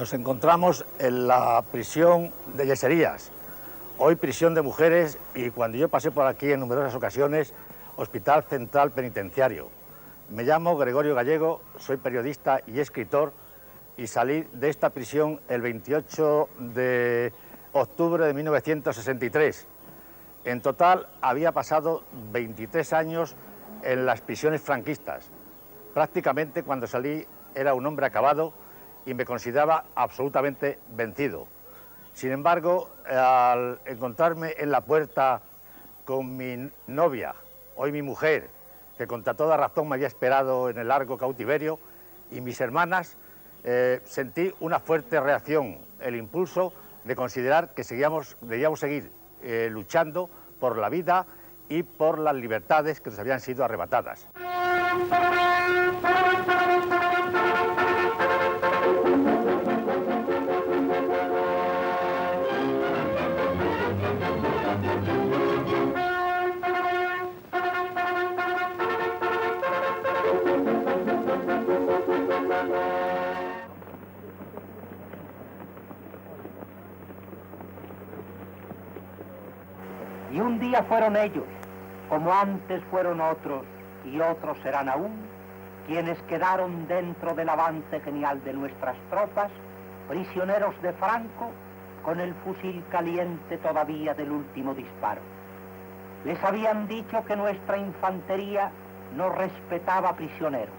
Nos encontramos en la prisión de Yeserías, hoy prisión de mujeres, y cuando yo pasé por aquí en numerosas ocasiones, Hospital Central Penitenciario. Me llamo Gregorio Gallego, soy periodista y escritor, y salí de esta prisión el 28 de octubre de 1963. En total había pasado 23 años en las prisiones franquistas. Prácticamente cuando salí era un hombre acabado y me consideraba absolutamente vencido. Sin embargo, al encontrarme en la puerta con mi novia, hoy mi mujer, que contra toda razón me había esperado en el largo cautiverio, y mis hermanas, sentí una fuerte reacción, el impulso de considerar que debíamos seguir luchando por la vida y por las libertades que nos habían sido arrebatadas. Y un día fueron ellos, como antes fueron otros, y otros serán aún, quienes quedaron dentro del avance genial de nuestras tropas, prisioneros de Franco, con el fusil caliente todavía del último disparo. Les habían dicho que nuestra infantería no respetaba prisioneros,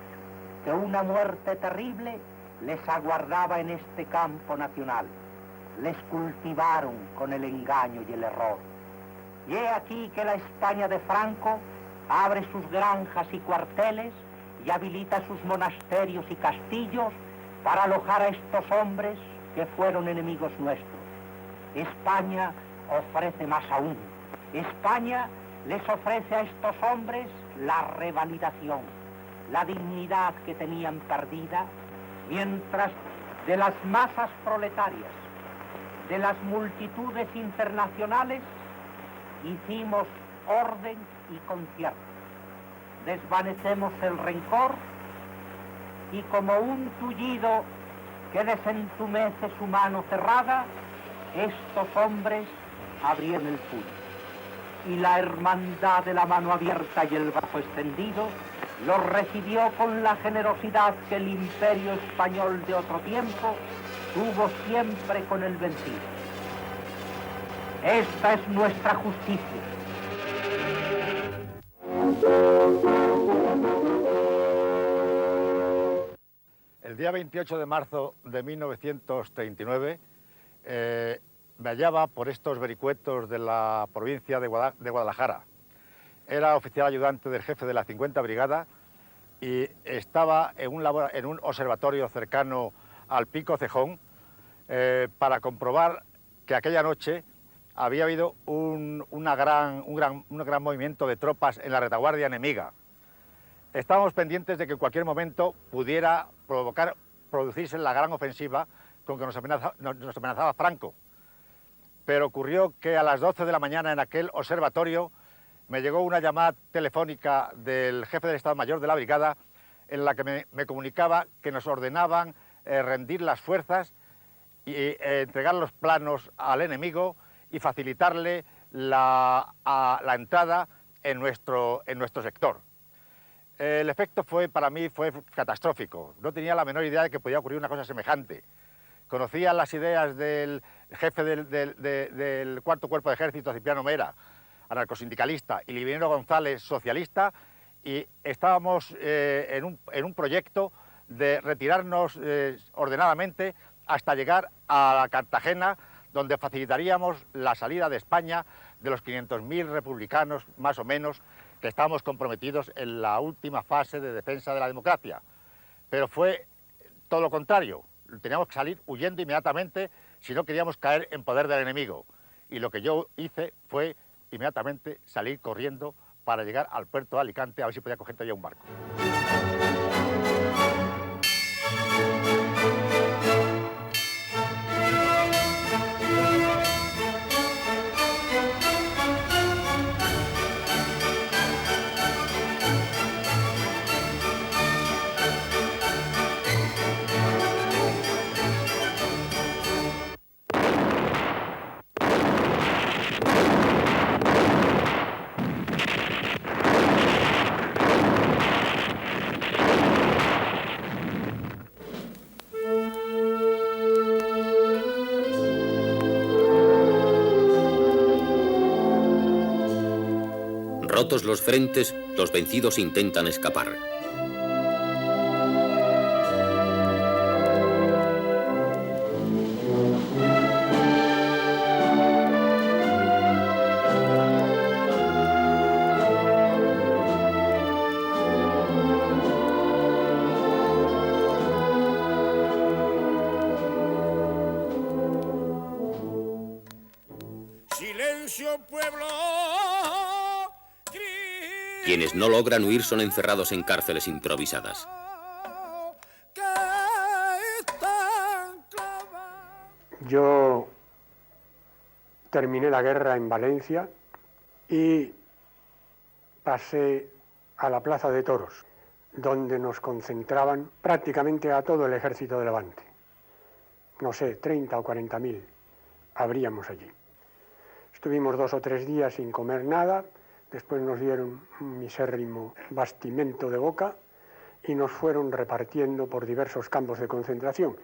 que una muerte terrible les aguardaba en este campo nacional. Les cultivaron con el engaño y el error. Y he aquí que la España de Franco abre sus granjas y cuarteles y habilita sus monasterios y castillos para alojar a estos hombres que fueron enemigos nuestros. España ofrece más aún. España les ofrece a estos hombres la revalidación, la dignidad que tenían perdida, mientras de las masas proletarias, de las multitudes internacionales, hicimos orden y concierto. Desvanecemos el rencor y como un tullido que desentumece su mano cerrada, estos hombres abrieron el puño. Y la hermandad de la mano abierta y el brazo extendido los recibió con la generosidad que el imperio español de otro tiempo tuvo siempre con el vencido. Esta es nuestra justicia. El día 28 de marzo de 1939 me hallaba por estos vericuetos de la provincia de Guadalajara. Era oficial ayudante del jefe de la 50 Brigada y estaba en un observatorio cercano al Pico Cejón para comprobar que aquella noche había habido un gran movimiento de tropas en la retaguardia enemiga. Estábamos pendientes de que en cualquier momento pudiera producirse la gran ofensiva con que nos amenazaba Franco. Pero ocurrió que a las 12 de la mañana en aquel observatorio me llegó una llamada telefónica del jefe del Estado Mayor de la Brigada en la que me comunicaba que nos ordenaban rendir las fuerzas y entregar los planos al enemigo y facilitarle la entrada en nuestro sector. El efecto para mí fue catastrófico. No tenía la menor idea de que podía ocurrir una cosa semejante. Conocía las ideas del jefe del Cuarto Cuerpo de Ejército, Cipriano Mera, anarcosindicalista, y Livinero González, socialista, y estábamos en un proyecto de retirarnos ordenadamente hasta llegar a Cartagena, donde facilitaríamos la salida de España de los 500.000 republicanos, más o menos, que estábamos comprometidos en la última fase de defensa de la democracia. Pero fue todo lo contrario. Teníamos que salir huyendo inmediatamente si no queríamos caer en poder del enemigo. Y lo que yo hice fue inmediatamente salir corriendo para llegar al puerto de Alicante a ver si podía coger todavía un barco. Rotos los frentes, los vencidos intentan escapar. Pueblo. Quienes no logran huir son encerrados en cárceles improvisadas. Yo terminé la guerra en Valencia y pasé a la Plaza de Toros, donde nos concentraban prácticamente a todo el ejército de Levante. No sé, 30 o 40.000 habríamos allí. Estuvimos 2 o 3 días sin comer nada, después nos dieron un misérrimo bastimento de boca y nos fueron repartiendo por diversos campos de concentración.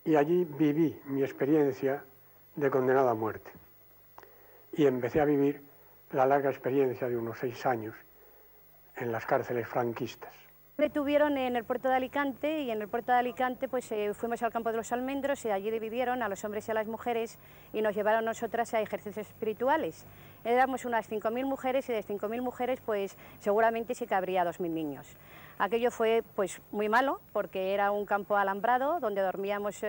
Y allí viví mi experiencia de condenado a muerte. Y empecé a vivir la larga experiencia de unos 6 años en las cárceles franquistas. Me detuvieron en el puerto de Alicante y en el puerto de Alicante pues fuimos al campo de los almendros y allí dividieron a los hombres y a las mujeres y nos llevaron nosotras a ejercicios espirituales. Éramos unas 5.000 mujeres y de 5.000 mujeres pues seguramente sí que habría 2.000 niños. Aquello fue pues muy malo porque era un campo alambrado donde dormíamos,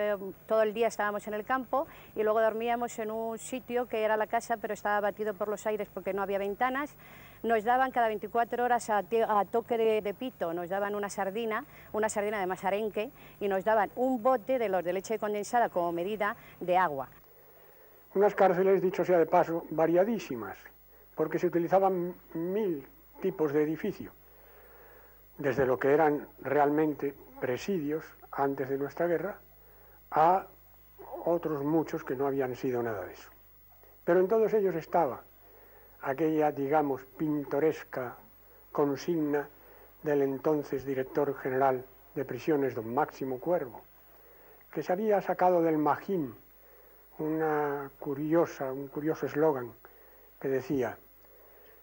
todo el día estábamos en el campo y luego dormíamos en un sitio que era la casa pero estaba batido por los aires porque no había ventanas. Nos daban cada 24 horas a toque de pito, nos daban una sardina de masarenque y nos daban un bote de los de leche condensada como medida de agua. Unas cárceles, dicho sea de paso, variadísimas, porque se utilizaban 1000 tipos de edificio, desde lo que eran realmente presidios antes de nuestra guerra a otros muchos que no habían sido nada de eso. Pero en todos ellos estaba aquella, digamos, pintoresca consigna del entonces director general de prisiones, don Máximo Cuervo, que se había sacado del Magín un curioso eslogan que decía: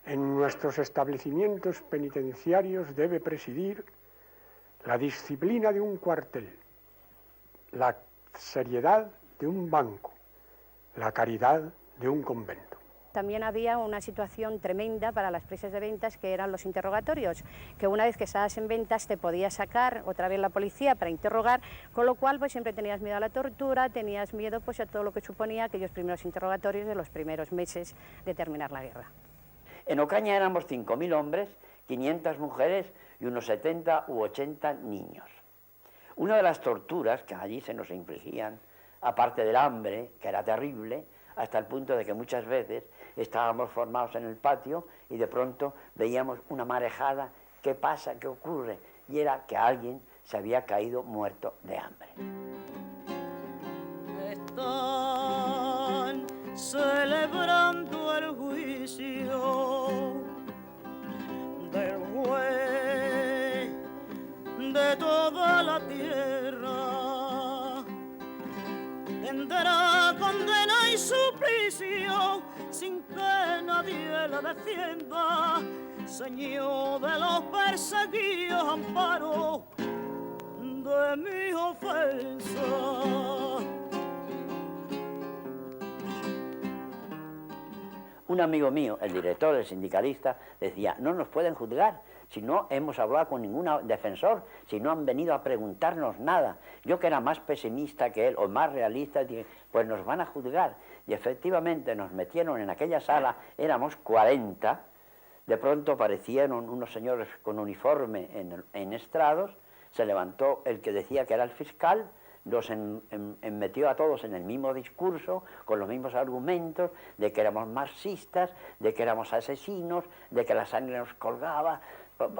en nuestros establecimientos penitenciarios debe presidir la disciplina de un cuartel, la seriedad de un banco, la caridad de un convento. También había una situación tremenda para las presas de ventas que eran los interrogatorios, que una vez que estabas en ventas te podía sacar otra vez la policía para interrogar, con lo cual pues siempre tenías miedo a la tortura, tenías miedo pues a todo lo que suponía aquellos primeros interrogatorios de los primeros meses de terminar la guerra. En Ocaña éramos 5.000 hombres, 500 mujeres y unos 70 u 80 niños. Una de las torturas que allí se nos infligían, aparte del hambre, que era terrible, hasta el punto de que muchas veces estábamos formados en el patio y de pronto veíamos una marejada. ¿Qué pasa? ¿Qué ocurre? Y era que alguien se había caído muerto de hambre. Están celebrando el juicio del juez de toda la tierra. Tendrá condena y suplicio sin que nadie la defienda. Señor de los perseguidos, amparo de mi ofensa. Un amigo mío, el director, el sindicalista, decía: no nos pueden juzgar si no hemos hablado con ningún defensor, si no han venido a preguntarnos nada. Yo, que era más pesimista que él, o más realista, dije, pues nos van a juzgar. Y efectivamente nos metieron en aquella sala, éramos 40, de pronto aparecieron unos señores con uniforme en estrados, se levantó el que decía que era el fiscal, nos metió a todos en el mismo discurso, con los mismos argumentos, de que éramos marxistas, de que éramos asesinos, de que la sangre nos colgaba,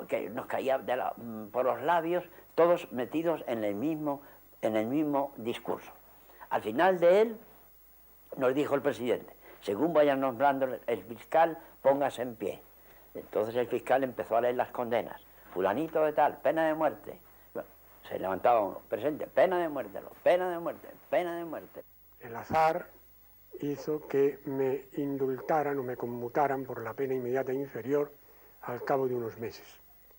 que nos caía por los labios, todos metidos en el mismo discurso. Al final de él nos dijo el presidente: según vayan nombrando el fiscal, póngase en pie. Entonces el fiscal empezó a leer las condenas. Fulanito de tal, pena de muerte. Bueno, se levantaba uno, presente, pena de muerte, pena de muerte, pena de muerte. El azar hizo que me indultaran o me conmutaran por la pena inmediata inferior al cabo de unos meses.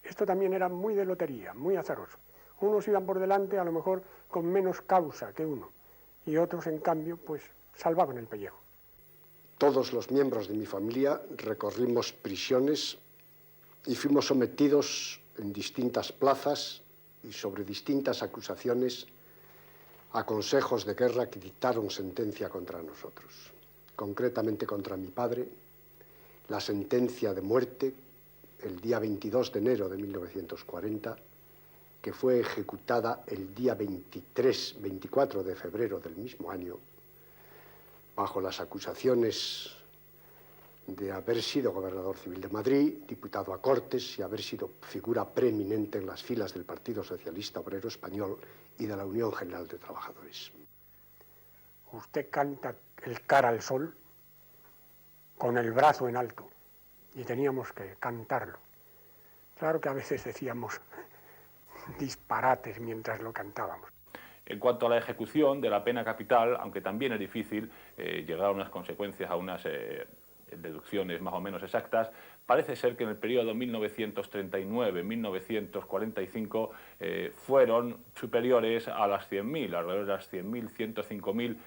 Esto también era muy de lotería, muy azaroso. Unos iban por delante a lo mejor con menos causa que uno y otros, en cambio, pues salvaban el pellejo. Todos los miembros de mi familia recorrimos prisiones y fuimos sometidos en distintas plazas y sobre distintas acusaciones a consejos de guerra que dictaron sentencia contra nosotros. Concretamente contra mi padre, la sentencia de muerte el día 22 de enero de 1940, que fue ejecutada el día 24 de febrero del mismo año, bajo las acusaciones de haber sido gobernador civil de Madrid, diputado a Cortes y haber sido figura preeminente en las filas del Partido Socialista Obrero Español y de la Unión General de Trabajadores. Usted canta el Cara al Sol con el brazo en alto y teníamos que cantarlo. Claro que a veces decíamos disparates mientras lo cantábamos. En cuanto a la ejecución de la pena capital, aunque también es difícil llegar a unas consecuencias, a unas deducciones más o menos exactas, parece ser que en el periodo 1939-1945 fueron superiores a las 100.000, alrededor de las 100.000, 105.000,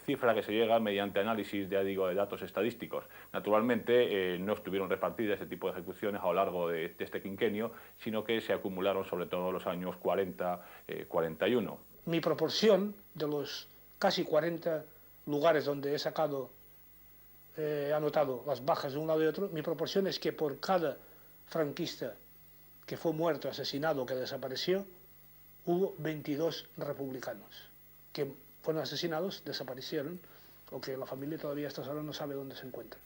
cifra que se llega mediante análisis, ya digo, de datos estadísticos. Naturalmente no estuvieron repartidas este tipo de ejecuciones a lo largo de este quinquenio, sino que se acumularon sobre todo en los años 40, 41. Mi proporción de los casi 40 lugares donde he sacado, anotado las bajas de un lado y otro, mi proporción es que por cada franquista que fue muerto, asesinado o que desapareció, hubo 22 republicanos que fueron asesinados, desaparecieron, o que la familia todavía a estas horas no sabe dónde se encuentran.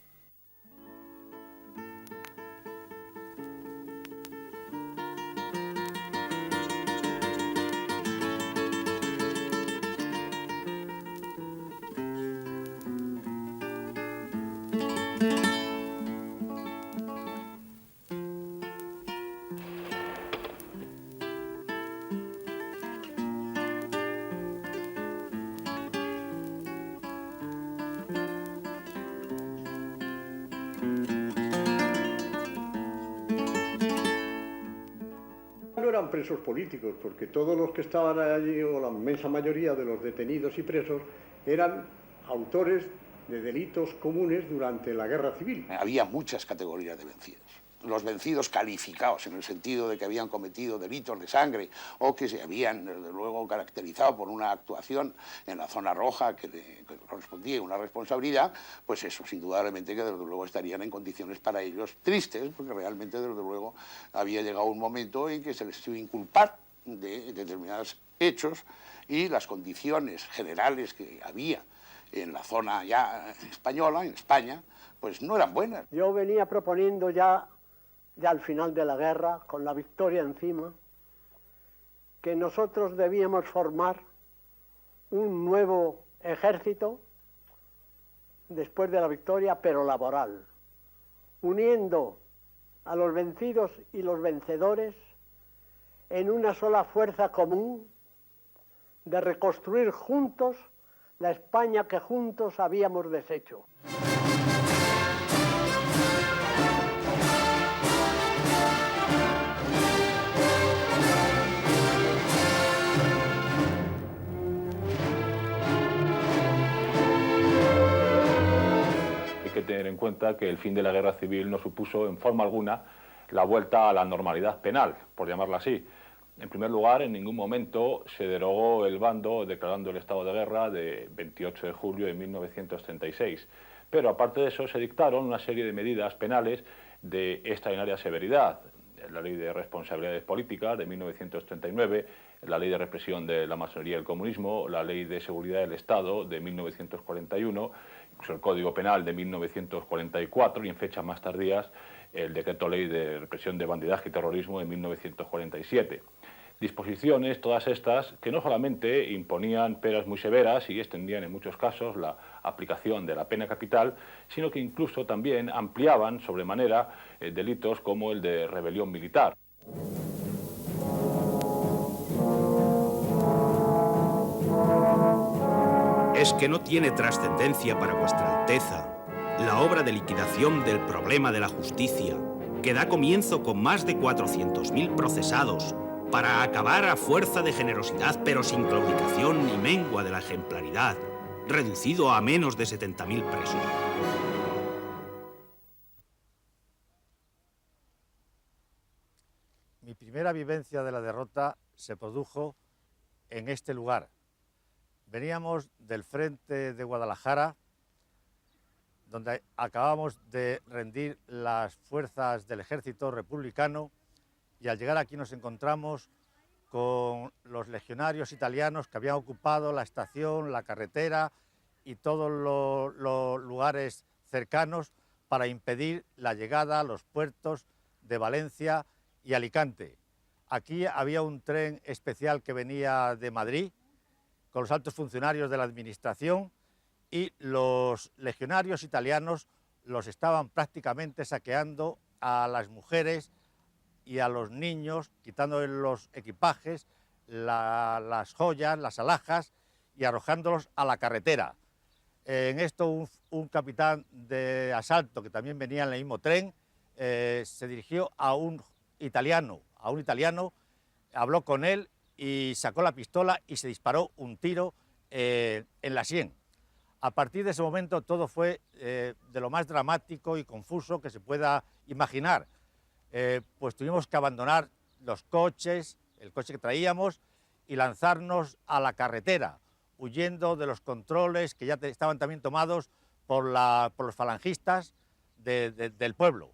No eran presos políticos, porque todos los que estaban allí, o la inmensa mayoría de los detenidos y presos, eran autores de delitos comunes durante la Guerra Civil. Había muchas categorías de vencidos. Los vencidos calificados, en el sentido de que habían cometido delitos de sangre o que se habían, desde luego, caracterizado por una actuación en la zona roja que correspondía a una responsabilidad, pues esos indudablemente que desde luego estarían en condiciones para ellos tristes, porque realmente desde luego había llegado un momento en que se les iba a inculpar de determinados hechos y las condiciones generales que había en la zona ya española, en España, pues no eran buenas. Yo venía proponiendo ya al final de la guerra, con la victoria encima, que nosotros debíamos formar un nuevo ejército después de la victoria, pero laboral, uniendo a los vencidos y los vencedores en una sola fuerza común de reconstruir juntos la España que juntos habíamos deshecho. Hay que tener en cuenta que el fin de la guerra civil no supuso en forma alguna la vuelta a la normalidad penal, por llamarla así. En primer lugar, en ningún momento se derogó el bando declarando el estado de guerra de 28 de julio de 1936. Pero aparte de eso se dictaron una serie de medidas penales de extraordinaria severidad. La Ley de Responsabilidades Políticas de 1939, la Ley de Represión de la Masonería y el Comunismo, la Ley de Seguridad del Estado de 1941, incluso el Código Penal de 1944 y en fechas más tardías el Decreto Ley de Represión de Bandidaje y Terrorismo de 1947. Disposiciones, todas estas, que no solamente imponían penas muy severas y extendían en muchos casos la aplicación de la pena capital, sino que incluso también ampliaban sobremanera delitos como el de rebelión militar. ¿Es que no tiene trascendencia para vuestra Alteza la obra de liquidación del problema de la justicia, que da comienzo con más de 400.000 procesados para acabar a fuerza de generosidad pero sin claudicación ni mengua de la ejemplaridad, reducido a menos de 70.000 presos? Mi primera vivencia de la derrota se produjo en este lugar. Veníamos del frente de Guadalajara, donde acabamos de rendir las fuerzas del ejército republicano, y al llegar aquí nos encontramos con los legionarios italianos que habían ocupado la estación, la carretera y todos los lugares cercanos para impedir la llegada a los puertos de Valencia y Alicante. Aquí había un tren especial que venía de Madrid con los altos funcionarios de la administración, y los legionarios italianos los estaban prácticamente saqueando a las mujeres y a los niños, quitándoles los equipajes, las joyas, las alhajas, y arrojándolos a la carretera. En esto un capitán de asalto, que también venía en el mismo tren, se dirigió a un italiano, habló con él y sacó la pistola y se disparó un tiro en la sien. A partir de ese momento todo fue de lo más dramático y confuso que se pueda imaginar. Pues tuvimos que abandonar los coches, el coche que traíamos, y lanzarnos a la carretera, huyendo de los controles que ya estaban también tomados por los falangistas del pueblo.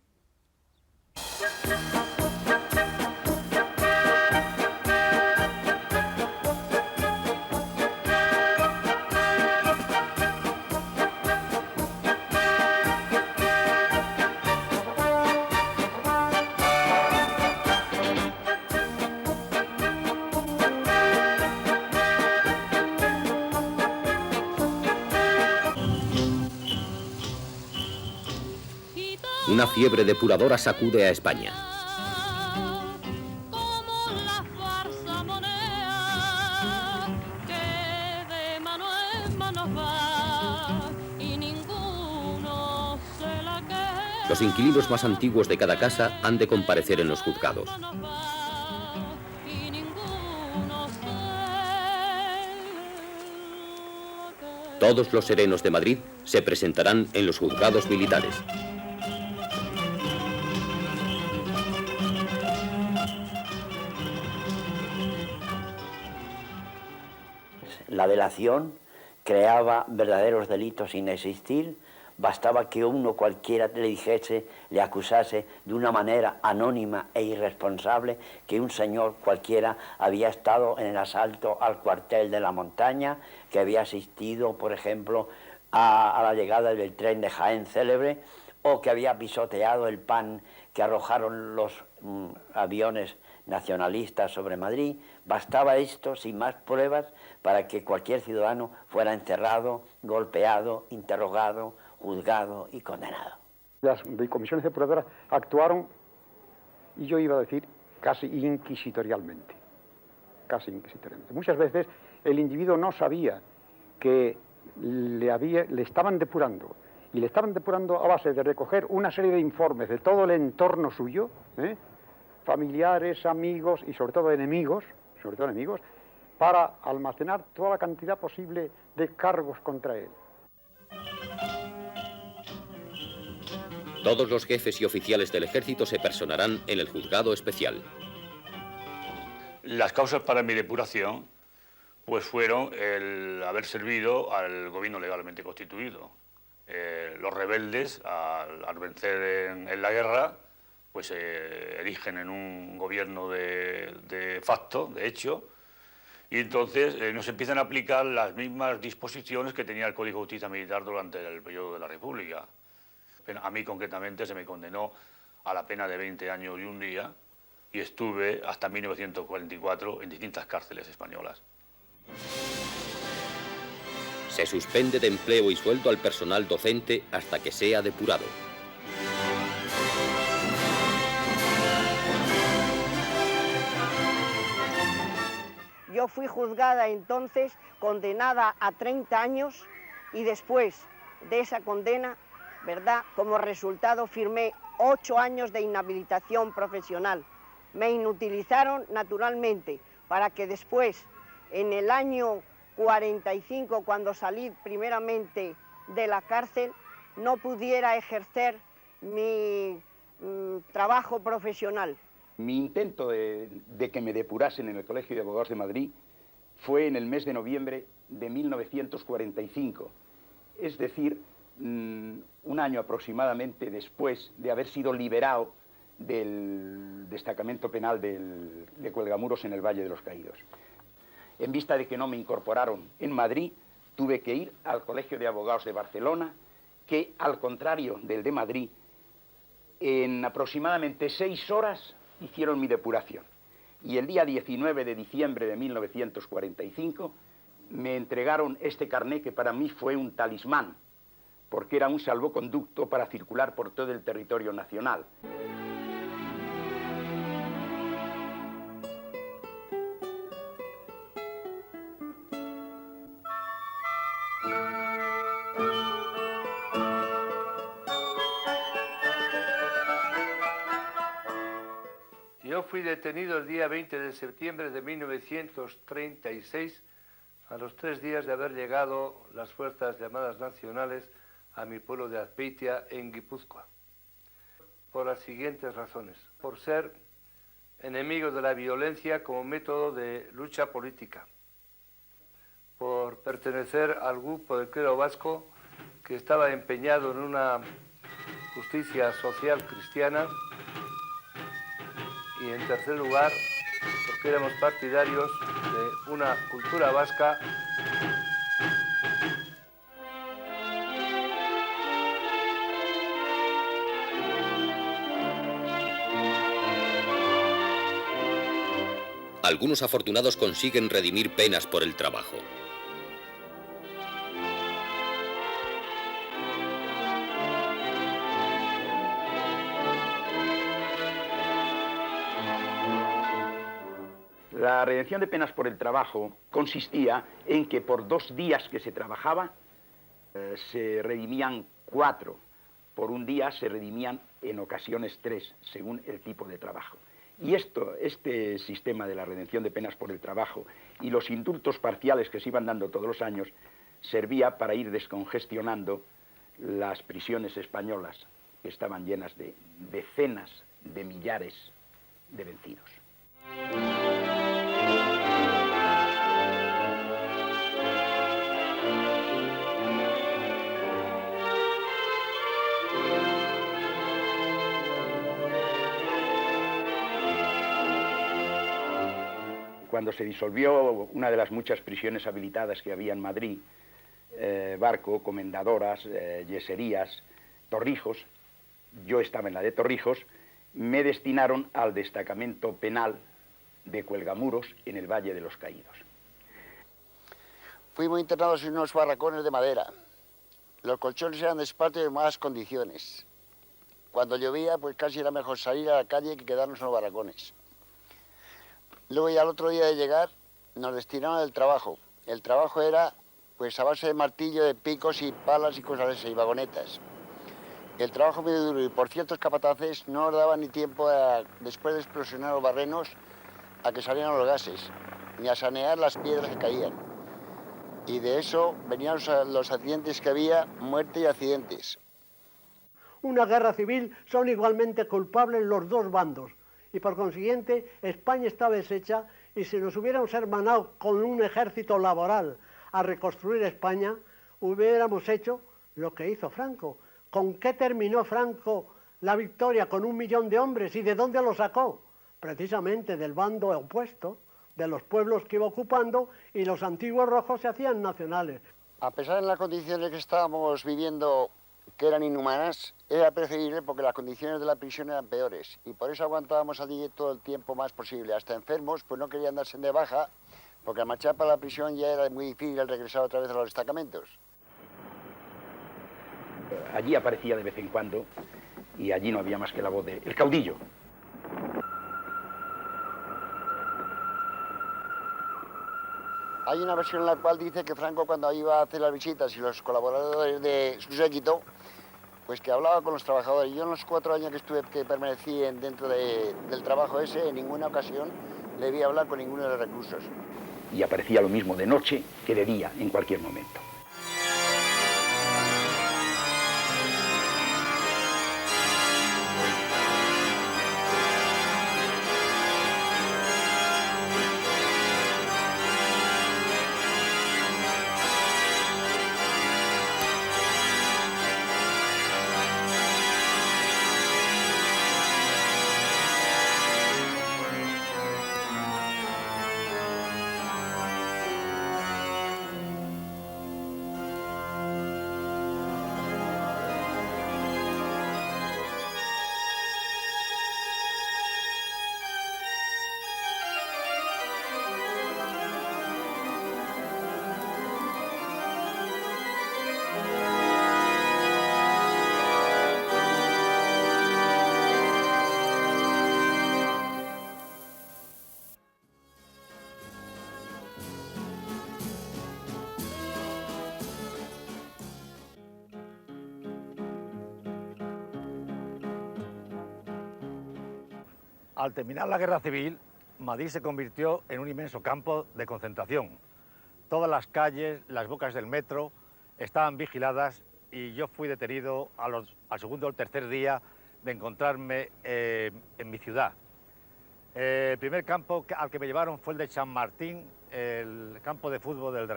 Una fiebre depuradora sacude a España. Los inquilinos más antiguos de cada casa han de comparecer en los juzgados. Todos los serenos de Madrid se presentarán en los juzgados militares. La delación creaba verdaderos delitos sin existir. Bastaba que uno cualquiera le dijese, le acusase de una manera anónima e irresponsable que un señor cualquiera había estado en el asalto al cuartel de la Montaña, que había asistido, por ejemplo, a la llegada del tren de Jaén célebre, o que había pisoteado el pan que arrojaron los aviones nacionalistas sobre Madrid. Bastaba esto, sin más pruebas, para que cualquier ciudadano fuera encerrado, golpeado, interrogado, juzgado y condenado. Las comisiones depuradoras actuaron, y yo iba a decir, casi inquisitorialmente. Muchas veces el individuo no sabía que le estaban depurando, y le estaban depurando a base de recoger una serie de informes de todo el entorno suyo, familiares, amigos y sobre todo enemigos, para almacenar toda la cantidad posible de cargos contra él. Todos los jefes y oficiales del ejército se personarán en el juzgado especial. Las causas para mi depuración pues fueron el haber servido al gobierno legalmente constituido. Los rebeldes, al vencer en la guerra, pues se erigen en un gobierno de facto, de hecho, y entonces nos empiezan a aplicar las mismas disposiciones que tenía el Código de Justicia Militar durante el periodo de la República. A mí concretamente se me condenó a la pena de 20 años y un día, y estuve hasta 1944 en distintas cárceles españolas. Se suspende de empleo y sueldo al personal docente hasta que sea depurado. Yo fui juzgada entonces, condenada a 30 años y después de esa condena, ¿verdad?, como resultado firmé 8 años de inhabilitación profesional. Me inutilizaron naturalmente para que después, en el año 45, cuando salí primeramente de la cárcel, no pudiera ejercer mi trabajo profesional. Mi intento de que me depurasen en el Colegio de Abogados de Madrid fue en el mes de noviembre de 1945, es decir, un año aproximadamente después de haber sido liberado del destacamento penal de Cuelgamuros en el Valle de los Caídos. En vista de que no me incorporaron en Madrid, tuve que ir al Colegio de Abogados de Barcelona, que, al contrario del de Madrid, en aproximadamente 6 horas hicieron mi depuración. Y el día 19 de diciembre de 1945 me entregaron este carné que para mí fue un talismán, porque era un salvoconducto para circular por todo el territorio nacional. Yo fui detenido el día 20 de septiembre de 1936, a los 3 días de haber llegado las fuerzas llamadas nacionales a mi pueblo de Azpeitia, en Guipúzcoa, por las siguientes razones: por ser enemigo de la violencia como método de lucha política, por pertenecer al grupo del clero vasco que estaba empeñado en una justicia social cristiana, y en tercer lugar, porque éramos partidarios de una cultura vasca Algunos afortunados consiguen redimir penas por el trabajo. La redención de penas por el trabajo consistía en que por 2 días que se trabajaba se redimían 4. Por un día se redimían en ocasiones 3, según el tipo de trabajo. Y este sistema de la redención de penas por el trabajo y los indultos parciales que se iban dando todos los años servía para ir descongestionando las prisiones españolas, que estaban llenas de decenas de millares de vencidos. Cuando se disolvió una de las muchas prisiones habilitadas que había en Madrid, Barco, Comendadoras, Yeserías, Torrijos, yo estaba en la de Torrijos, me destinaron al destacamento penal de Cuelgamuros en el Valle de los Caídos. Fuimos internados en unos barracones de madera. Los colchones eran de esparto y de malas condiciones. Cuando llovía, pues casi era mejor salir a la calle que quedarnos en los barracones. Luego ya al otro día de llegar nos destinaron al trabajo. El trabajo era pues a base de martillo, de picos y palas y cosas de esas, y vagonetas. El trabajo muy duro y por ciertos capataces no nos daba ni tiempo después de explosionar los barrenos a que salieran los gases, ni a sanear las piedras que caían. Y de eso venían los accidentes que había, muerte y accidentes. Una guerra civil son igualmente culpables los 2 bandos. Y por consiguiente España está deshecha, y si nos hubiéramos hermanado con un ejército laboral a reconstruir España, hubiéramos hecho lo que hizo Franco. ¿Con qué terminó Franco la victoria? Con 1 millón de hombres. ¿Y de dónde lo sacó? Precisamente del bando opuesto, de los pueblos que iba ocupando, y los antiguos rojos se hacían nacionales. A pesar de las condiciones que estábamos viviendo, que eran inhumanas, era preferible porque las condiciones de la prisión eran peores, y por eso aguantábamos allí todo el tiempo más posible. Hasta enfermos pues no querían darse de baja, porque al marchar para la prisión ya era muy difícil regresar otra vez a los destacamentos. Allí aparecía de vez en cuando, y allí no había más que la voz de el caudillo. Hay una versión en la cual dice que Franco, cuando iba a hacer las visitas y los colaboradores de su séquito, pues que hablaba con los trabajadores. Yo en los 4 años que permanecí dentro del trabajo ese, en ninguna ocasión le vi hablar con ninguno de los reclusos. Y aparecía lo mismo de noche que de día, en cualquier momento. Al terminar la guerra civil, Madrid se convirtió en un inmenso campo de concentración. Todas las calles, las bocas del metro estaban vigiladas y yo fui detenido al segundo o el tercer día de encontrarme en mi ciudad. El primer campo al que me llevaron fue el de San Martín, el campo de fútbol del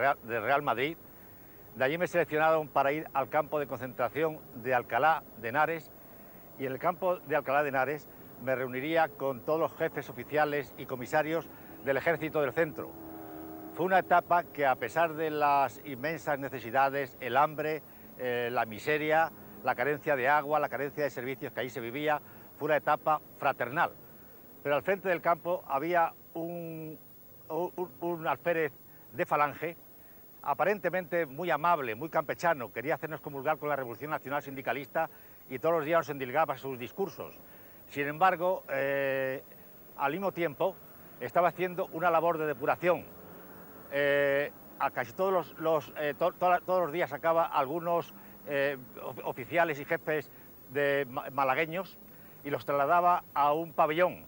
Real Madrid. De allí me seleccionaron para ir al campo de concentración de Alcalá de Henares, y en el campo de Alcalá de Henares me reuniría con todos los jefes oficiales y comisarios del Ejército del Centro. Fue una etapa que, a pesar de las inmensas necesidades, el hambre, la miseria, la carencia de agua, la carencia de servicios que ahí se vivía, fue una etapa fraternal. Pero al frente del campo había un alférez de Falange, aparentemente muy amable, muy campechano, quería hacernos comulgar con la Revolución Nacional Sindicalista y todos los días nos endilgaba sus discursos. Sin embargo, al mismo tiempo, estaba haciendo una labor de depuración. A casi todos los días sacaba algunos oficiales y jefes de malagueños y los trasladaba a un pabellón.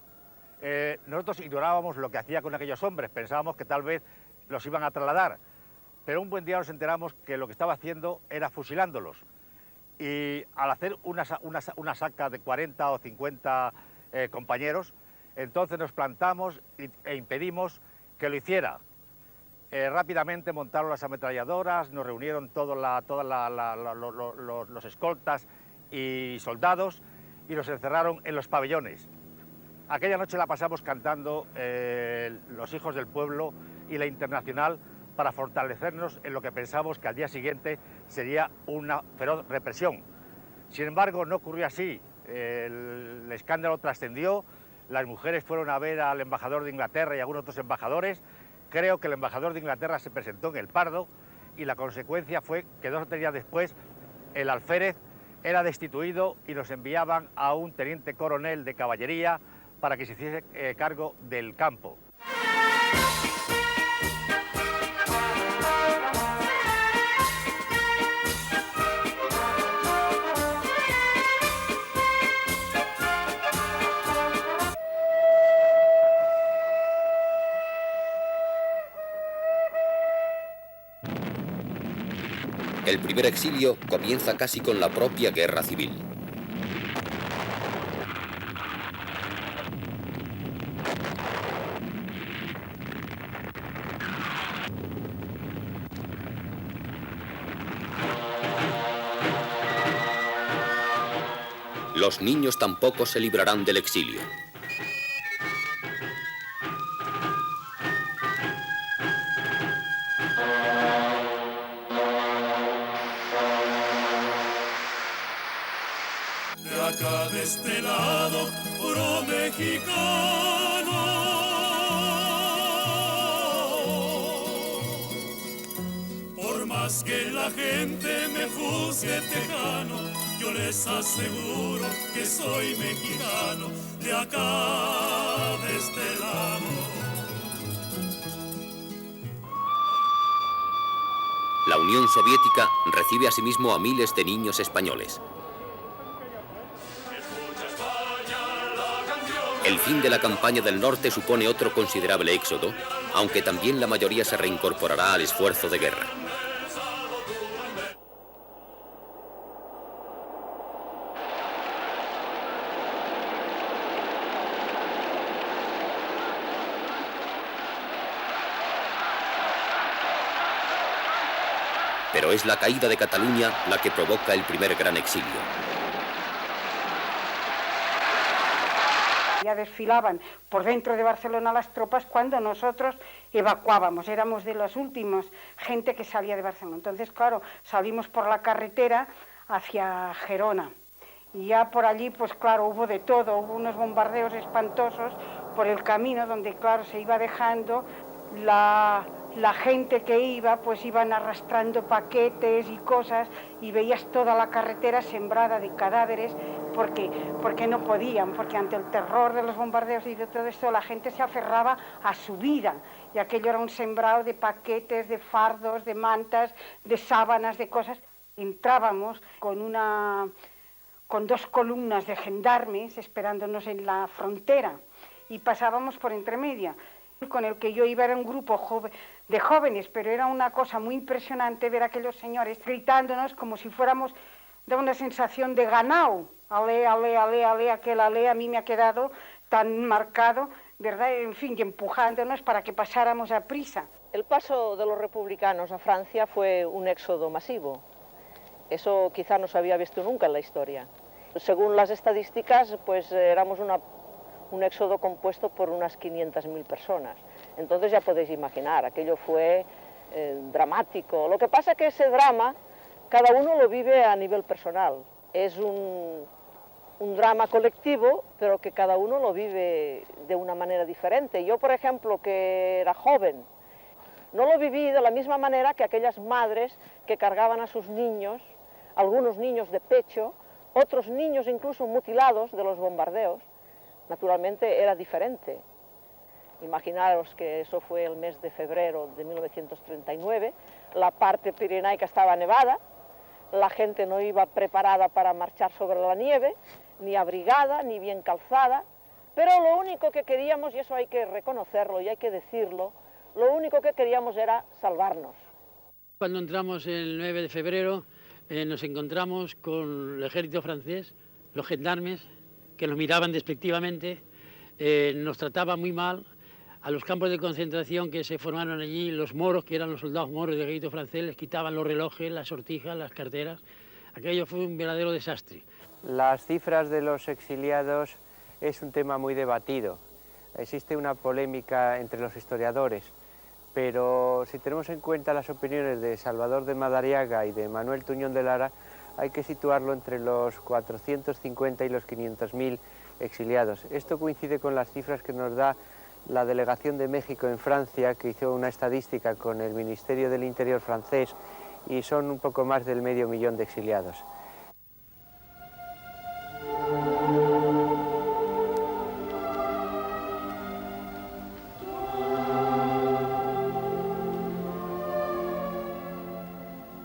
Nosotros ignorábamos lo que hacía con aquellos hombres, pensábamos que tal vez los iban a trasladar, pero un buen día nos enteramos que lo que estaba haciendo era fusilándolos. Y al hacer una saca de 40 o 50 compañeros, entonces nos plantamos e impedimos que lo hiciera. Rápidamente montaron las ametralladoras, nos reunieron todos los escoltas y soldados y nos encerraron en los pabellones. Aquella noche la pasamos cantando Los Hijos del Pueblo y la Internacional, para fortalecernos en lo que pensamos que al día siguiente sería una feroz represión. Sin embargo, no ocurrió así. El escándalo trascendió, las mujeres fueron a ver al embajador de Inglaterra y a algunos otros embajadores. Creo que el embajador de Inglaterra se presentó en el Pardo y la consecuencia fue que 2 o 3 días después el alférez era destituido y nos enviaban a un teniente coronel de caballería para que se hiciese cargo del campo. El primer exilio comienza casi con la propia guerra civil. Los niños tampoco se librarán del exilio. De este lado, puro mexicano. Por más que la gente me juzgue tejano, yo les aseguro que soy mexicano, de acá, de este lado. La Unión Soviética recibe asimismo a miles de niños españoles. El fin de la campaña del norte supone otro considerable éxodo, aunque también la mayoría se reincorporará al esfuerzo de guerra. Pero es la caída de Cataluña la que provoca el primer gran exilio. Ya desfilaban por dentro de Barcelona las tropas cuando nosotros evacuábamos, éramos de los últimos, gente que salía de Barcelona. Entonces, claro, salimos por la carretera hacia Gerona. Y ya por allí, pues claro, hubo de todo, hubo unos bombardeos espantosos por el camino donde, claro, se iba dejando la gente que iba, pues iban arrastrando paquetes y cosas y veías toda la carretera sembrada de cadáveres porque no podían, porque ante el terror de los bombardeos y de todo esto la gente se aferraba a su vida y aquello era un sembrado de paquetes, de fardos, de mantas, de sábanas, de cosas. Entrábamos con 2 columnas de gendarmes esperándonos en la frontera y pasábamos por entre media. Con el que yo iba era un grupo de jóvenes, pero era una cosa muy impresionante ver a aquellos señores gritándonos como si fuéramos de una sensación de ganado. Ale, ale, ale, ale, aquel ale a mí me ha quedado tan marcado, ¿verdad? En fin, y empujándonos para que pasáramos a prisa. El paso de los republicanos a Francia fue un éxodo masivo. Eso quizá no se había visto nunca en la historia. Según las estadísticas, pues éramos un éxodo compuesto por unas 500.000 personas. Entonces ya podéis imaginar, aquello fue dramático. Lo que pasa es que ese drama, cada uno lo vive a nivel personal. Es un drama colectivo, pero que cada uno lo vive de una manera diferente. Yo, por ejemplo, que era joven, no lo viví de la misma manera que aquellas madres que cargaban a sus niños, algunos niños de pecho, otros niños incluso mutilados de los bombardeos. Naturalmente era diferente. Imaginaros que eso fue el mes de febrero de 1939, la parte pirenaica estaba nevada, la gente no iba preparada para marchar sobre la nieve, ni abrigada, ni bien calzada, pero lo único que queríamos, y eso hay que reconocerlo y hay que decirlo, lo único que queríamos era salvarnos. Cuando entramos el 9 de febrero nos encontramos con el ejército francés, los gendarmes, que nos miraban despectivamente, nos trataban muy mal. A los campos de concentración que se formaron allí, los moros, que eran los soldados moros del ejército francés, les quitaban los relojes, las sortijas, las carteras. Aquello fue un verdadero desastre. Las cifras de los exiliados es un tema muy debatido. Existe una polémica entre los historiadores, pero si tenemos en cuenta las opiniones de Salvador de Madariaga y de Manuel Tuñón de Lara, hay que situarlo entre los 450 y los 500.000 exiliados. Esto coincide con las cifras que nos da la delegación de México en Francia, que hizo una estadística con el Ministerio del Interior francés, y son un poco más del 500.000 de exiliados.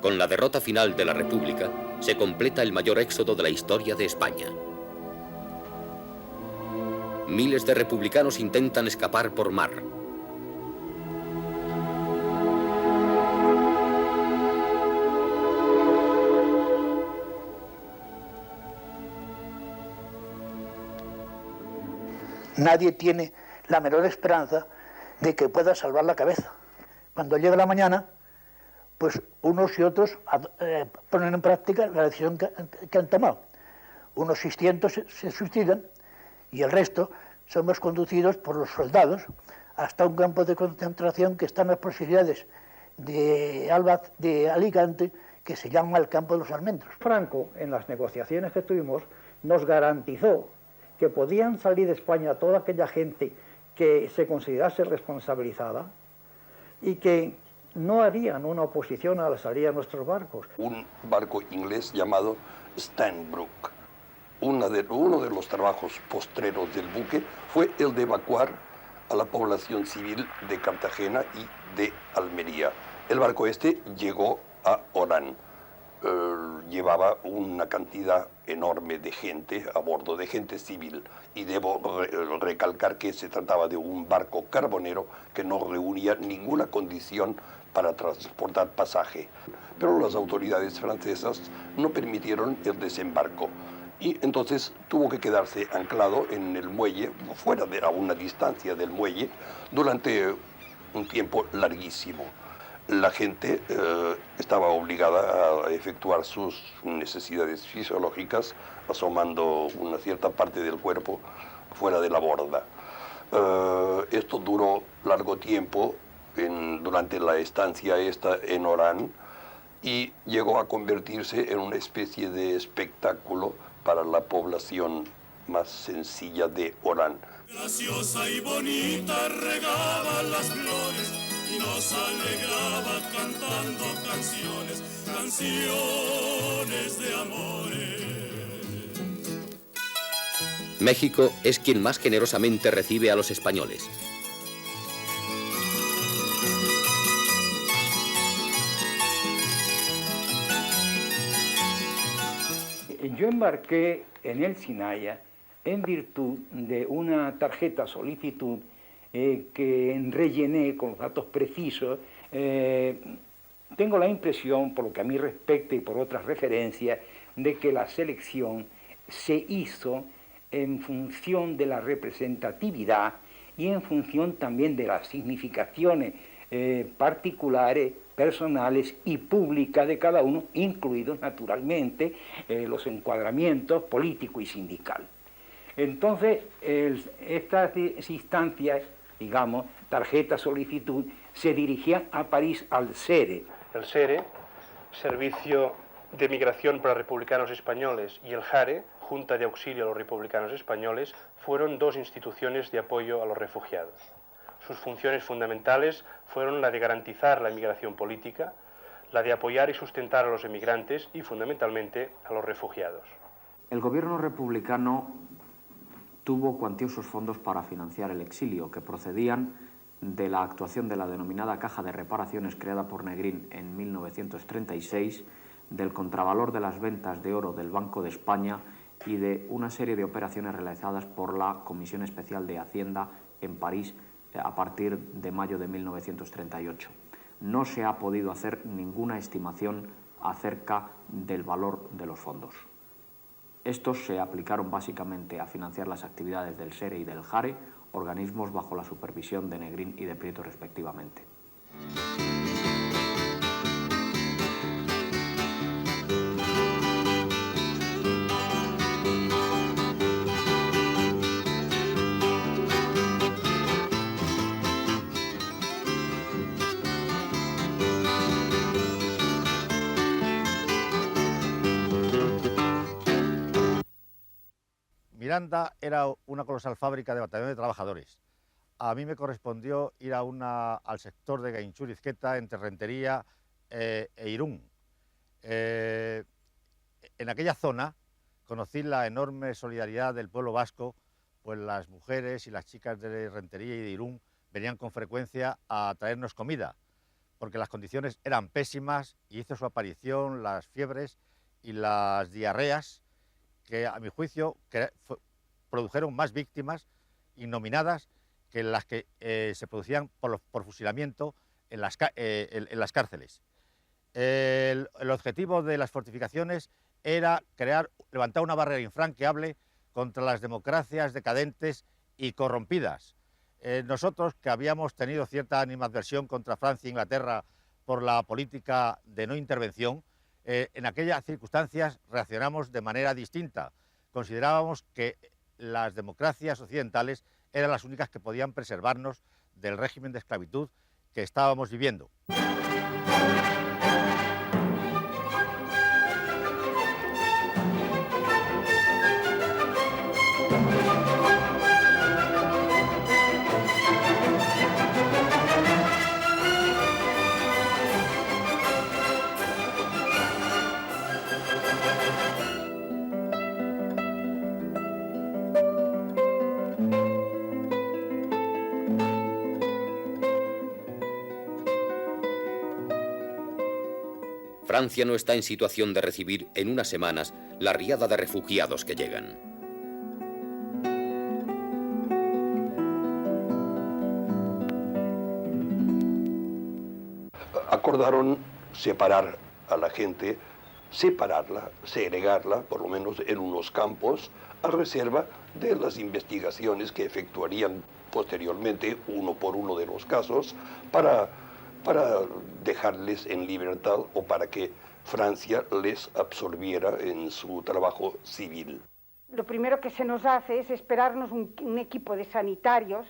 Con la derrota final de la República, se completa el mayor éxodo de la historia de España. Miles de republicanos intentan escapar por mar. Nadie tiene la menor esperanza de que pueda salvar la cabeza. Cuando llega la mañana, pues unos y otros ponen en práctica la decisión que han tomado. Unos 600 se suicidan y el resto somos conducidos por los soldados hasta un campo de concentración que está en las proximidades de Alicante, que se llama el Campo de los Almendros. Franco, en las negociaciones que tuvimos, nos garantizó que podían salir de España toda aquella gente que se considerase responsabilizada y que no harían una oposición a la salida de nuestros barcos. Un barco inglés llamado Stanbrook. Uno de los trabajos postreros del buque fue el de evacuar a la población civil de Cartagena y de Almería. El barco este llegó a Orán. Llevaba una cantidad enorme de gente a bordo, de gente civil, y debo recalcar que se trataba de un barco carbonero que no reunía ninguna condición para transportar pasaje. Pero las autoridades francesas no permitieron el desembarco y entonces tuvo que quedarse anclado en el muelle, fuera de a una distancia del muelle, durante un tiempo larguísimo. La gente estaba obligada a efectuar sus necesidades fisiológicas asomando una cierta parte del cuerpo fuera de la borda. Esto duró largo tiempo durante la estancia esta en Orán y llegó a convertirse en una especie de espectáculo para la población más sencilla de Orán. Graciosa y bonita regaba las flores y nos alegraba cantando canciones, canciones de amores. México es quien más generosamente recibe a los españoles. Yo embarqué en el Sinaya en virtud de una tarjeta solicitud que rellené con los datos precisos. Tengo la impresión, por lo que a mí respecta y por otras referencias, de que la selección se hizo en función de la representatividad y en función también de las significaciones particulares, personales y públicas de cada uno, incluidos naturalmente los encuadramientos político y sindical. Entonces, estas instancias, digamos, tarjeta solicitud, se dirigían a París al SERE. El SERE, Servicio de Migración para Republicanos Españoles, y el JARE, Junta de Auxilio a los Republicanos Españoles, fueron dos instituciones de apoyo a los refugiados. Sus funciones fundamentales fueron la de garantizar la migración política, la de apoyar y sustentar a los emigrantes y, fundamentalmente, a los refugiados. El gobierno republicano tuvo cuantiosos fondos para financiar el exilio, que procedían de la actuación de la denominada Caja de Reparaciones creada por Negrín en 1936, del contravalor de las ventas de oro del Banco de España y de una serie de operaciones realizadas por la Comisión Especial de Hacienda en París a partir de mayo de 1938. No se ha podido hacer ninguna estimación acerca del valor de los fondos. Estos se aplicaron básicamente a financiar las actividades del SERE y del JARE, organismos bajo la supervisión de Negrín y de Prieto respectivamente. Miranda era una colosal fábrica de batallón de trabajadores. A mí me correspondió ir al sector de Gainchur-Izqueta, entre Rentería e Irún. En aquella zona conocí la enorme solidaridad del pueblo vasco, pues las mujeres y las chicas de Rentería y de Irún venían con frecuencia a traernos comida, porque las condiciones eran pésimas y hizo su aparición las fiebres y las diarreas, que a mi juicio produjeron más víctimas innominadas que las que se producían por fusilamiento en las cárceles. El objetivo de las fortificaciones era levantar una barrera infranqueable contra las democracias decadentes y corrompidas. Nosotros, que habíamos tenido cierta animadversión contra Francia e Inglaterra por la política de no intervención, en aquellas circunstancias reaccionamos de manera distinta. Considerábamos que las democracias occidentales eran las únicas que podían preservarnos del régimen de esclavitud que estábamos viviendo. Francia no está en situación de recibir en unas semanas la riada de refugiados que llegan. Acordaron separar a la gente, separarla, segregarla, por lo menos en unos campos, a reserva de las investigaciones que efectuarían posteriormente, uno por uno de los casos, para dejarles en libertad o para que Francia les absorbiera en su trabajo civil. Lo primero que se nos hace es esperarnos un equipo de sanitarios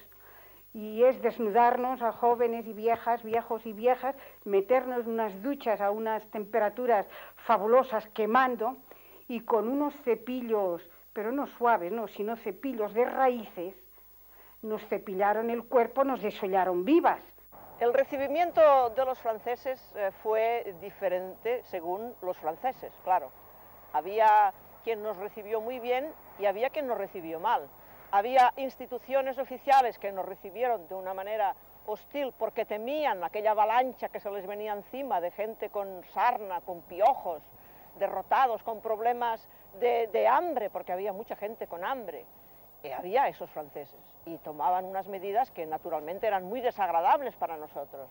y es desnudarnos a jóvenes y viejas, viejos y viejas, meternos en unas duchas a unas temperaturas fabulosas quemando y con unos cepillos, pero no suaves, no, sino cepillos de raíces, nos cepillaron el cuerpo, nos desollaron vivas. El recibimiento de los franceses fue diferente según los franceses, claro. Había quien nos recibió muy bien y había quien nos recibió mal. Había instituciones oficiales que nos recibieron de una manera hostil porque temían aquella avalancha que se les venía encima de gente con sarna, con piojos, derrotados, con problemas de hambre, porque había mucha gente con hambre. Había esos franceses y tomaban unas medidas que naturalmente eran muy desagradables para nosotros.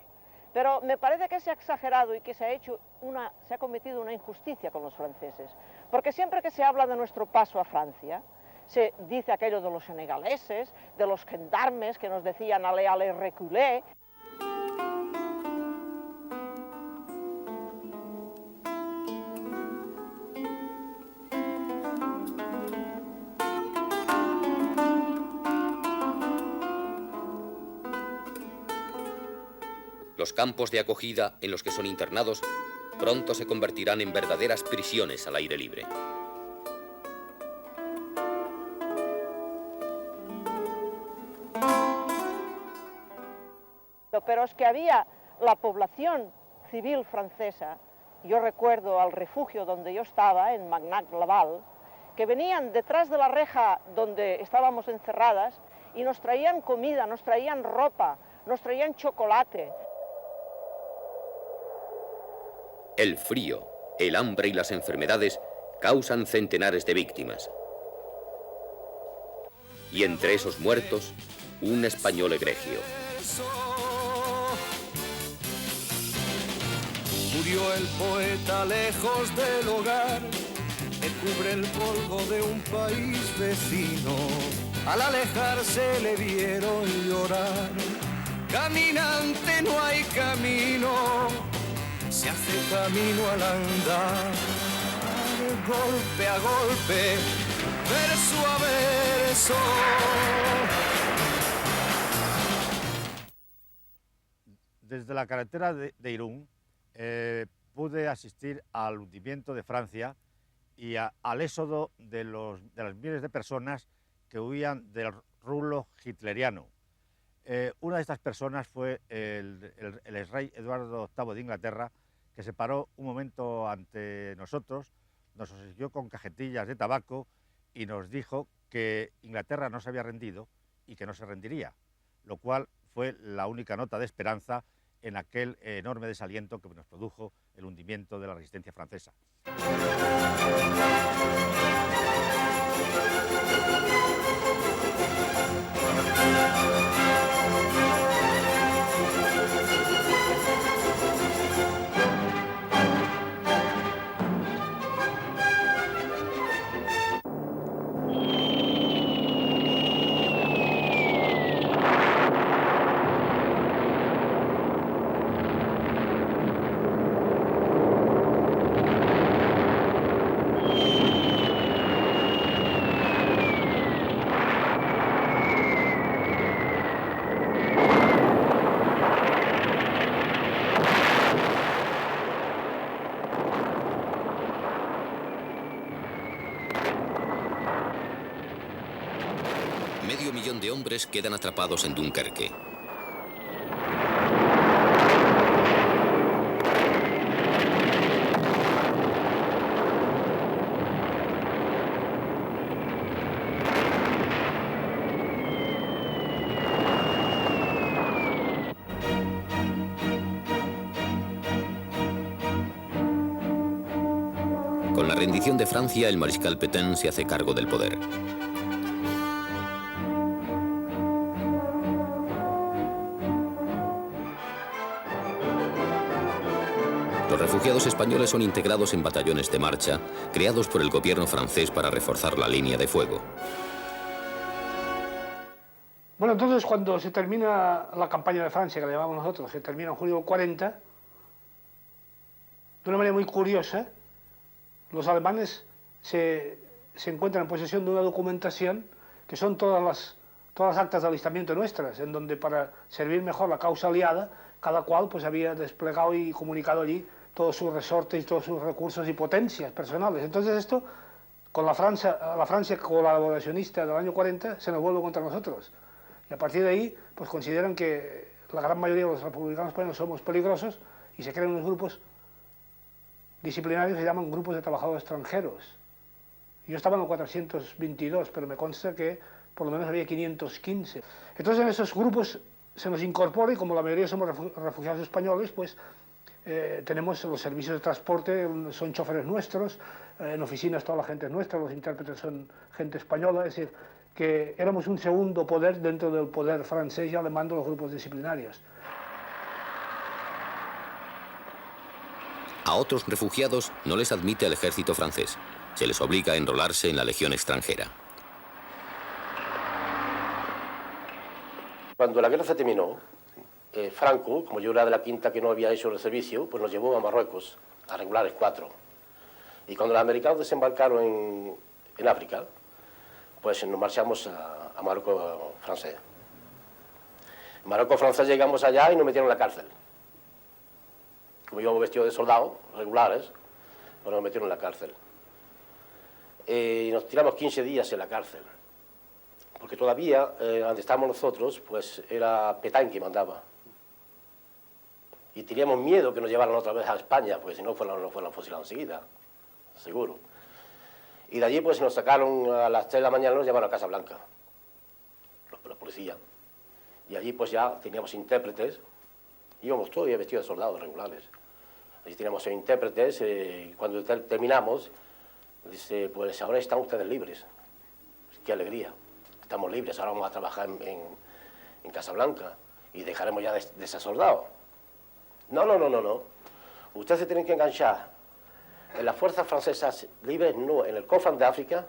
Pero me parece que se ha exagerado y que se ha cometido una injusticia con los franceses, porque siempre que se habla de nuestro paso a Francia, se dice aquello de los senegaleses, de los gendarmes que nos decían allez reculez. Los campos de acogida en los que son internados pronto se convertirán en verdaderas prisiones al aire libre. Pero es que había la población civil francesa, yo recuerdo al refugio donde yo estaba, en Magnac-Laval, que venían detrás de la reja donde estábamos encerradas y nos traían comida, nos traían ropa, nos traían chocolate. El frío, el hambre y las enfermedades causan centenares de víctimas. Y entre esos muertos, un español egregio. Murió el poeta lejos del hogar, que cubre el polvo de un país vecino. Al alejarse le vieron llorar. Caminante no hay camino, se hace camino al andar. Golpe a golpe, verso a verso. Desde la carretera de Irún pude asistir al hundimiento de Francia y al éxodo de las miles de personas que huían del rulo hitleriano. Una de estas personas fue el rey Eduardo VIII de Inglaterra, que se paró un momento ante nosotros, nos obsequió con cajetillas de tabaco y nos dijo que Inglaterra no se había rendido y que no se rendiría, lo cual fue la única nota de esperanza en aquel enorme desaliento que nos produjo el hundimiento de la resistencia francesa. Medio millón de hombres quedan atrapados en Dunkerque. rendición de Francia, el mariscal Pétain se hace cargo del poder. Los refugiados españoles son integrados en batallones de marcha, creados por el gobierno francés para reforzar la línea de fuego. Bueno, entonces cuando se termina la campaña de Francia, que la llamamos nosotros, se termina en julio del 40, de una manera muy curiosa, los alemanes se encuentran en posesión de una documentación que son todas las actas de alistamiento nuestras, en donde para servir mejor la causa aliada, cada cual pues había desplegado y comunicado allí todos sus resortes, todos sus recursos y potencias personales. Entonces esto, con la Francia colaboracionista del año 40, se nos vuelve contra nosotros. Y a partir de ahí, pues consideran que la gran mayoría de los republicanos españoles somos peligrosos y se crean unos grupos disciplinarios que se llaman grupos de trabajadores extranjeros. Yo estaba en el 422, pero me consta que por lo menos había 515. Entonces en esos grupos se nos incorpora y como la mayoría somos refugiados españoles, pues tenemos los servicios de transporte, son choferes nuestros, en oficinas toda la gente es nuestra, los intérpretes son gente española, es decir, que éramos un segundo poder dentro del poder francés y alemán de los grupos disciplinarios. A otros refugiados no les admite el ejército francés. Se les obliga a enrolarse en la legión extranjera. Cuando la guerra se terminó, Franco, como yo era de la quinta que no había hecho el servicio, pues nos llevó a Marruecos, a regulares 4. Y cuando los americanos desembarcaron en África, pues nos marchamos a Marruecos francés. En Marruecos francés llegamos allá y nos metieron en la cárcel. Como íbamos vestidos de soldados regulares, pues nos metieron en la cárcel. Y nos tiramos 15 días en la cárcel. Porque todavía, donde estábamos nosotros, pues era Pétain que mandaba. Y teníamos miedo que nos llevaran otra vez a España, porque si no nos fueran fusilados enseguida, seguro. Y de allí pues nos sacaron a las 3 de la mañana, nos llevaron a Casa Blanca, la policía. Y allí pues ya teníamos intérpretes, íbamos todos vestidos de soldados regulares. Allí teníamos intérpretes, y cuando terminamos, dice, pues ahora están ustedes libres. Qué alegría. Estamos libres, ahora vamos a trabajar en Casablanca y dejaremos ya de ser soldados. No. Ustedes se tienen que enganchar en las fuerzas francesas libres, no, en el Cofran de África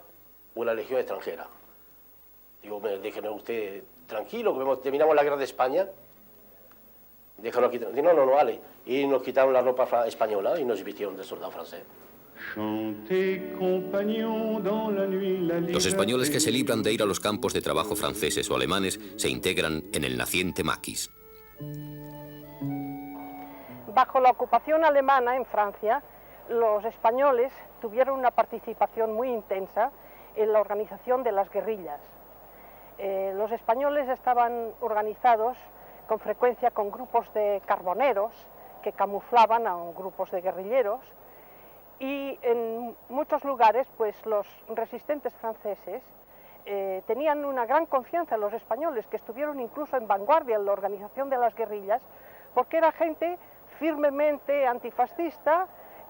o en la Legión extranjera. Digo, déjenme usted tranquilo, que terminamos la guerra de España. Déjanos quitar. No, vale. Y nos quitaron la ropa española y nos vistieron de soldado francés. Los españoles que se libran de ir a los campos de trabajo franceses o alemanes se integran en el naciente maquis. Bajo la ocupación alemana en Francia, los españoles tuvieron una participación muy intensa en la organización de las guerrillas. Los españoles estaban organizados con frecuencia con grupos de carboneros que camuflaban a grupos de guerrilleros. Y en muchos lugares, pues los resistentes franceses tenían una gran confianza en los españoles, que estuvieron incluso en vanguardia en la organización de las guerrillas, porque era gente firmemente antifascista,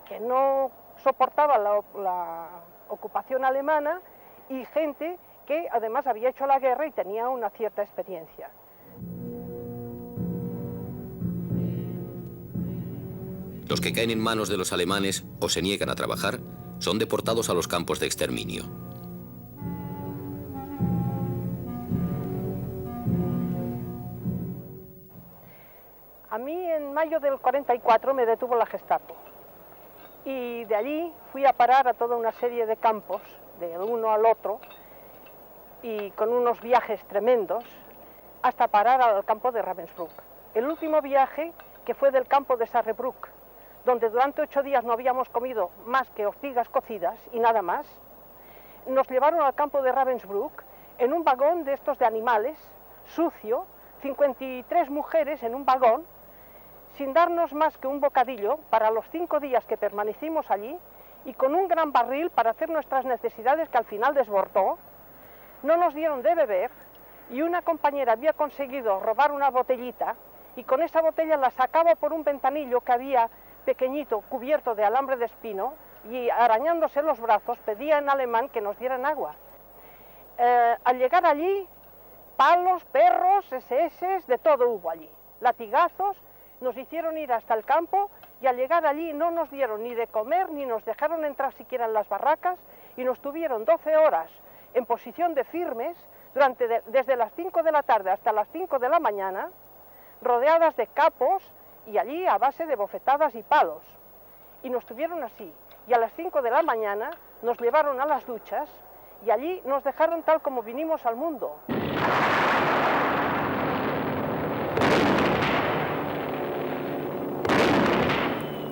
que no soportaba la ocupación alemana, y gente que además había hecho la guerra y tenía una cierta experiencia. Los que caen en manos de los alemanes o se niegan a trabajar son deportados a los campos de exterminio. A mí en mayo del 44 me detuvo la Gestapo y de allí fui a parar a toda una serie de campos, de uno al otro, y con unos viajes tremendos, hasta parar al campo de Ravensbrück. El último viaje, que fue del campo de Sarrebruck, donde durante 8 días no habíamos comido más que ortigas cocidas y nada más, nos llevaron al campo de Ravensbrück en un vagón de estos de animales, sucio, 53 mujeres en un vagón, sin darnos más que un bocadillo para los 5 días que permanecimos allí y con un gran barril para hacer nuestras necesidades que al final desbordó. No nos dieron de beber y una compañera había conseguido robar una botellita y con esa botella la sacaba por un ventanillo que había pequeñito, cubierto de alambre de espino, y arañándose los brazos pedía en alemán que nos dieran agua. Al llegar allí, palos, perros, SS, de todo hubo allí. Latigazos, nos hicieron ir hasta el campo y al llegar allí no nos dieron ni de comer ni nos dejaron entrar siquiera en las barracas y nos tuvieron 12 horas en posición de firmes desde las 5 de la tarde hasta las 5 de la mañana, rodeadas de capos y allí a base de bofetadas y palos. Y nos tuvieron así. Y a las 5 de la mañana nos llevaron a las duchas y allí nos dejaron tal como vinimos al mundo.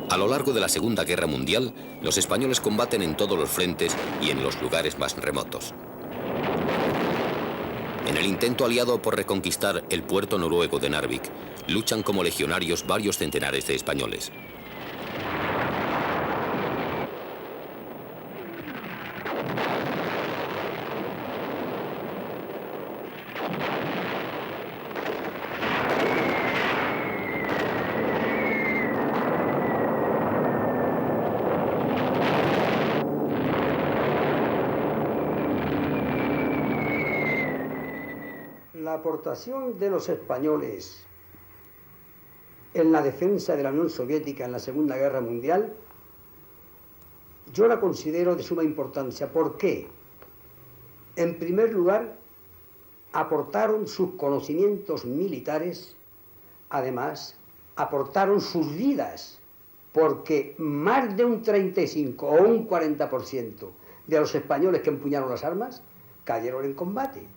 A lo largo de la Segunda Guerra Mundial, los españoles combaten en todos los frentes y en los lugares más remotos. En el intento aliado por reconquistar el puerto noruego de Narvik, luchan como legionarios varios centenares de españoles. La aportación de los españoles en la defensa de la Unión Soviética en la Segunda Guerra Mundial, yo la considero de suma importancia. ¿Por qué? En primer lugar, aportaron sus conocimientos militares, además, aportaron sus vidas, porque más de un 35 o un 40% de los españoles que empuñaron las armas cayeron en combate.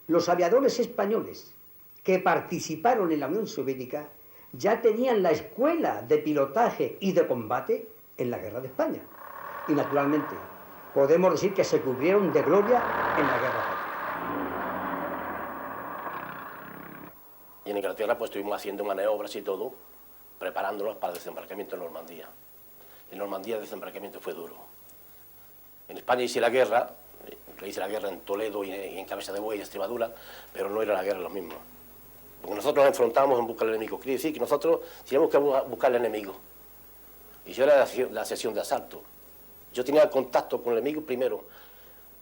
Los aviadores españoles que participaron en la Unión Soviética ya tenían la escuela de pilotaje y de combate en la Guerra de España. Y naturalmente, podemos decir que se cubrieron de gloria en la Guerra. Y en Inglaterra pues estuvimos haciendo maniobras y todo, preparándonos para el desembarcamiento en Normandía. En Normandía el desembarcamiento fue duro. En España hice la guerra en Toledo y en Cabeza de Buey, en Extremadura, pero no era la guerra lo mismo. Porque nosotros nos enfrentamos en busca del enemigo. Quiere decir que nosotros teníamos que buscar al enemigo. Y yo era la sección de asalto. Yo tenía contacto con el enemigo primero,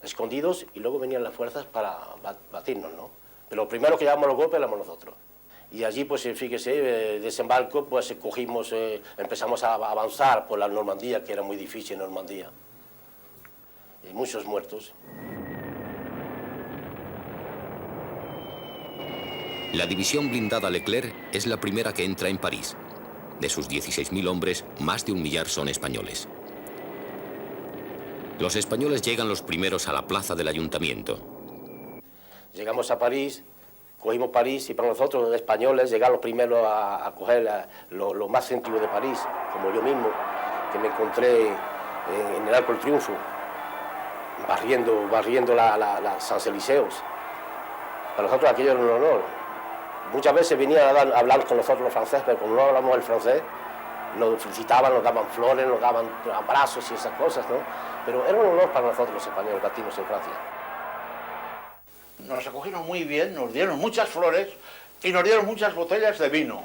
escondidos, y luego venían las fuerzas para batirnos, ¿no? Pero lo primero que llevábamos los golpes éramos nosotros. Y allí, pues fíjese, desembarco, pues cogimos, empezamos a avanzar por la Normandía, que era muy difícil en Normandía. Y muchos muertos. La división blindada Leclerc es la primera que entra en París. De sus 16.000 hombres, más de 1 millar son españoles. Los españoles llegan los primeros a la plaza del ayuntamiento. Llegamos a París, cogimos París y para nosotros, los españoles, llegar los primeros a coger lo más céntrico de París, como yo mismo, que me encontré en el Arco del Triunfo, barriendo la Champs-Élysées. Para nosotros aquello era un honor. Muchas veces venían a hablar con nosotros los franceses, pero como no hablamos el francés, nos felicitaban, nos daban flores, nos daban abrazos y esas cosas, ¿no? Pero era un honor para nosotros los españoles latinos en Francia. Nos acogieron muy bien, nos dieron muchas flores y nos dieron muchas botellas de vino.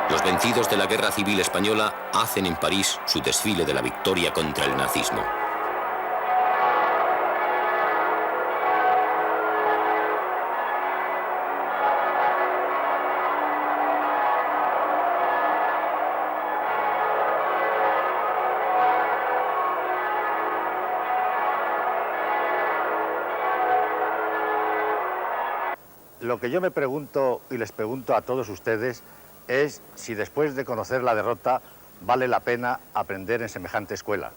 Los vencidos de la Guerra Civil Española hacen en París su desfile de la victoria contra el nazismo. Lo que yo me pregunto y les pregunto a todos ustedes es si después de conocer la derrota vale la pena aprender en semejante escuela.